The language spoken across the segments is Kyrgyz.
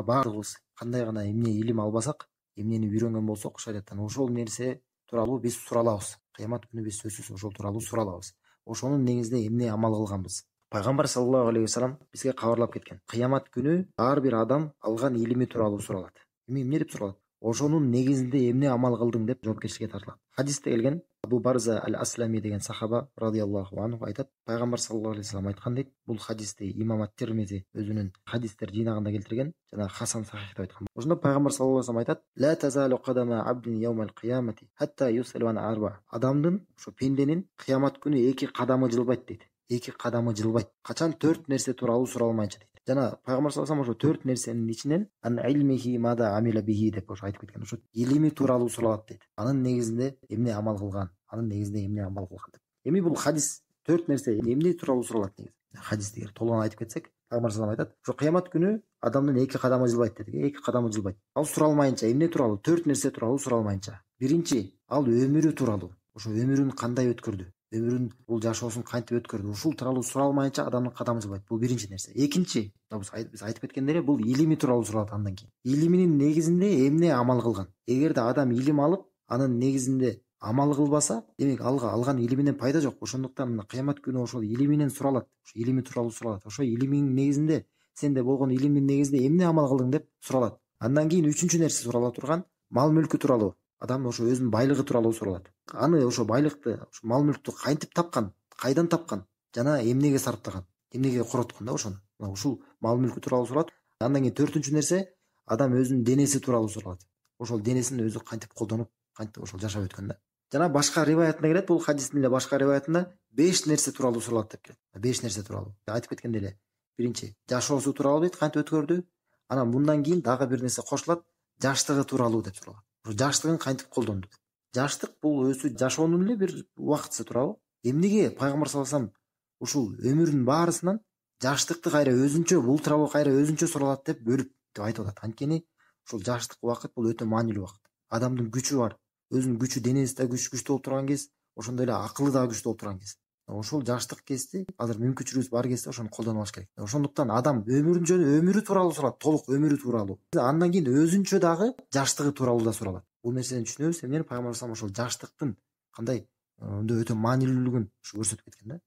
баардыгыбыз кандай гана эмне илим албасак, эмнени үйрөнгөн болсок, шариаттан ошол нерсе тууралуу биз суралабыз. Кыямат күнү биз сөзсүз ошол тууралуу суралабыз. Ошонун негизинде эмне амал кылганбыз? Пайгамбар саллаллаху алейхи вассалам бизге кабарлап кеткен. Кыямат күнү ар бир адам алган илими тууралуу суралат. Эмне деп суралат? Ошонун негизинде эмне амал кылдың деп жоопкерчиликке тартылат. Хадисте келген, Абу Барза ал-Аслами деген сахаба радиаллаху анху айтат, пайгамбар саллаллаху алейхи вассалам айткан дейт. Бул хадисти имам ат-Тирмизи өзүнүн хадистер жыйнагында келтирген, жана Хасан сахих деп айткан. Ошондо пайгамбар саллаллаху алейхи вассалам айтат: "Ла тазалу кадама абдин яумал кыямати хатта юсалу ан арба". Адамдын, ошо пенденин кыямат күнү эки кадамы жылбайт дейт. Эки кадамы жылбайт. Качан төрт нерсе тууралуу суралмайынча дейт. Жана пайгамбар саллаллаху алейхи вассалам ошо төрт нерсенин ичинен ан илмихи мада амила бихи деп ошо айтып кеткен. Ошо илими тууралуу суралат дейт. Анын негизинде эмне амал кылган, анын негизинде эмне амал кылган деп. Эми бул хадис төрт нерсе эмне тууралуу суралат негизи? Хадисти эгер толгон айтып кетсек, пайгамбар саллаллаху алейхи вассалам айтат, ошо кыямат күнү адамдын эки кадамы жылбайт дедик. Эки кадамы жылбайт. Ал суралмайынча эмне тууралуу? Төрт нерсе тууралуу суралмайынча. Биринчи, ал өмүрү тууралуу. Ошо өмүрүн кандай өткөрдү? Өмүрүн, бул жашоосун кантип өткөрдү? Ушул тууралуу суралмайынча адамдын кадамы жылбайт. Бул биринчи нерсе. Экинчи, биз айтып кеткендей эле, бул илими тууралуу суралат андан кийин. Илиминин негизинде эмне амал кылган? Эгерде адам илим алып, анын негизинде амал кылбаса, демек алган илиминен пайда жок. Ошондуктан кыямат күнү ошол илиминен суралат. Ошо илими тууралуу суралат. Ошо илимиңин негизинде, сенде болгон илимдин негизинде эмне амал кылдың деп суралат. Андан кийин үчүнчү нерсе сурала турган мал мүлкү тууралуу. Адам ошо өзүнүн байлыгы тууралуу суралат. Аны ошо байлыкты, ошо мал мүлктү кантип тапкан, кайдан тапкан, жана эмнеге сарптаган, эмнеге короткон да ошону. Ушул мал мүлкү тууралуу суралат. Андан кийин төртүнчү нерсе адам өзүнүн денеси тууралуу суралат. Ошол денесин өзү кантип колдонуп, кантип ошол жашап өткөн да. Жана башка риваятында келет, бул хадистин эле башка риваятында 5 нерсе тууралуу суралат деп келет. 5 нерсе тууралуу. Айтып кеткендей эле. Биринчи, жашоосу тууралуу дейт, кантип өткөрдү. Анан мындан кийин дагы бир нерсе кошулат, жаштыгы тууралуу деп суралат. Жаштыгын кантип колдонду деп. Жаштык бул өзү жашоонун эле бир убактысы туурабы? Эмнеге пайгамбар саллаллаху алейхи вассалам ушул өмүрүнүн баарысынан жаштыкты кайра өзүнчө, бул тууралуу кайра өзүнчө суралат деп бөлүп деп айтып атат. Анткени ушул жаштык убакыт бул өтө маанилүү убакыт. Адамдын күчү бар. Өзүнүн күчү, денеси да күчтүү болуп турган кез, ошондой эле акылы да күчтүү болуп турган кез. Ошол жаштык кезде, азыр мүмкүнчүлүгүбүз бар кезде ошону колдонуп алыш керек. Ошондуктан адам өмүрү тууралуу суралат, толук өмүрү тууралуу. Андан кийин өзүнчө дагы жаштыгы тууралуу да суралат. Бул нерсени түшүнөбүз, эмне пайгамбар саллаллаху алейхи вассалам ошол жаштыктын кандай өтө маанилүүлүгүн көрсөтүп кеткен да.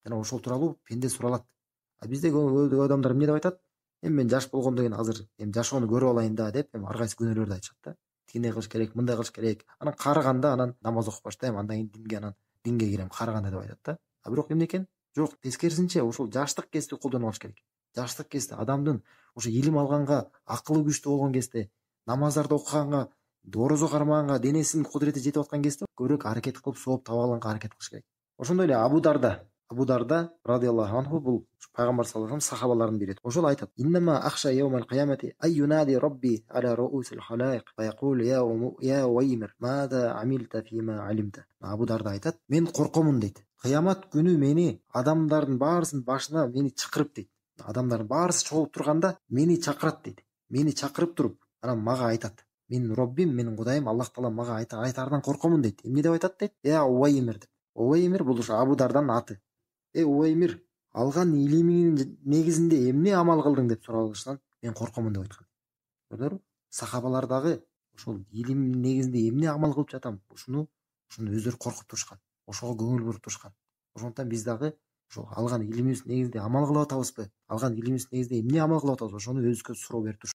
Жана ошол тууралуу пенде суралат. Биздеги көп адамдар эмне деп айтат? Мен жаш болгондон кийин азыр жашоону көрүп алайын да деп, ар кайсы күнөөлөрдү айтышат да. Тигиндей кылыш керек, мындай кылыш керек. Анан карыганда анан намаз окуп баштайм, андан кийин динге кирем, карыганда деп айтат да. Бирок эмне экен? Жок, тескерисинче ошол жаштык кезде колдонуп алыш керек. Жаштык кезде адамдын ошо илим алганга, акылы күчтүү болгон кезде, намаздарды окуганга, орозо кармаганга, денесинин кудурети жетип аткан кезде көбүрөөк аракет кылып, сооп таба алганга аракет кылыш керек. Ошондой эле Абу Дарда радиаллаху анху, бул пайгамбар саллаллаху алейхи вассалам сахабалардын бири. Ошол айтат: "Иннама ахша яумал кыямати ай юнади робби аля руусил халаиq ва якул я уаймир мада амилта фима алимта". Абу Дарда айтат: "Мен коркомун" дейт. Кыямат күнү мени адамдардын баарысынын башына мени чакырып дейт. Адамдардын баарысы чогулуп турганда мени чакырат дейт. Мени чакырып туруп, анан мага айтат: "Менин Роббим, менин Кудайым Аллах Таала мага айтаарынан коркомун" дейт. Эмне деп айтат дейт? Я уаймир деп. Уаймир бул ошо Абу Дарданын аты. Уаймир, алган илимиңин негизинде эмне амал кылдың деп суралышынан мен коркомун деп айткан. Көрдүңөрбү? Сахабалар дагы ошол илимдин негизинде эмне амал кылып жатам, ошону өздөрү коркуп турушкан. Ошого көңүл буруп турушкан. Ошондуктан биз дагы ошол алган илимибиздин негизинде амал кылып атабызбы? Алган илимибиздин негизинде эмне амал кылып атабыз? Ошону өзүбүзгө суроо берип туруш